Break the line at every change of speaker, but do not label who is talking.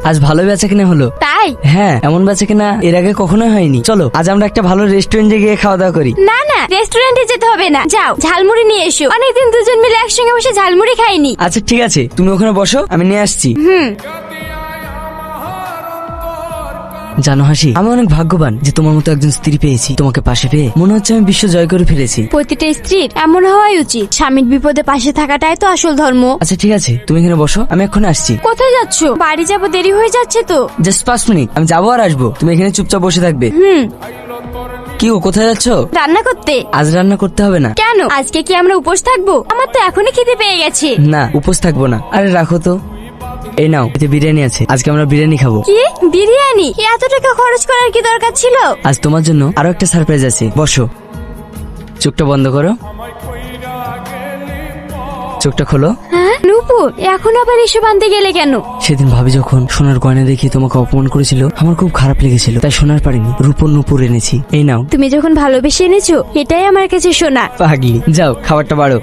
আজ ভালো বেচা কিনা হলো।
তাই?
হ্যাঁ, এমন বেচা কিনা এর আগে কখনোই হয়নি। চলো আজ আমরা একটা ভালো রেস্টুরেন্টে গিয়ে খাওয়া দাওয়া করি।
না না, রেস্টুরেন্টে যেতে হবে না, যাও ঝালমুড়ি নিয়ে এসো। অনেকদিন দুজন মিলে একসঙ্গে বসে ঝালমুড়ি খাইনি।
আচ্ছা ঠিক আছে, তুমি ওখানে বসো, আমি নিয়ে আসছি। জানো হাসি, আমি অনেক ভাগ্যবান যে তোমার মতো একজন স্ত্রী পেয়েছি। তোমাকে পাশে পেয়ে মনে হচ্ছে আমি বিশ্ব জয় করে ফেলেছি।
প্রতিটা স্ত্রীর এমন হওয়াই উচিত। স্বামীর বিপদে পাশে থাকাটাই তো আসল ধর্ম।
আচ্ছা ঠিক আছে, তুমি এখানে বসো, আমি এখন আসছি।
কোথায় যাচ্ছো? বাড়ি যাবো, দেরি হয়ে যাচ্ছে তো।
জাস্ট 5 মিনিট, আমি যাবো আর আসবো। তুমি এখানে চুপচাপ বসে থাকবে। কি গো, কোথায় যাচ্ছ?
রান্না করতে।
আজ রান্না করতে হবে না।
কেন? আজকে কি আমরা উপোস থাকবো? আমার তো এখনই খিদে পেয়ে গেছে।
না, উপোস থাকবো না। আরে রাখো তো, এই নাও, এতে বিরিয়ানি আছে। আজকে আমরা বিরিয়ানি খাবো।
কি বিরিয়ানি? এত টাকা খরচ করার কি দরকার ছিল?
আজ তোমার জন্য আরো একটা সারপ্রাইজ আছে। বসো, চোখটা বন্ধ করো, চোখটা খোলো।
হ্যাঁ নূপুর, এখন আবার এসব আনতে গেলে কেন?
সেদিন ভাবি যখন সোনার গয়না দেখিয়ে তোমাকে অপমান করেছিল, আমার খুব খারাপ লেগেছিল, তাই সোনার পারিনি, রূপোর নূপুর এনেছি। এই নাও।
তুমি যখন ভালোবেসে এনেছো, এটাই আমার কাছে সোনা।
পাগলি, যাও খাবারটা বাড়ো।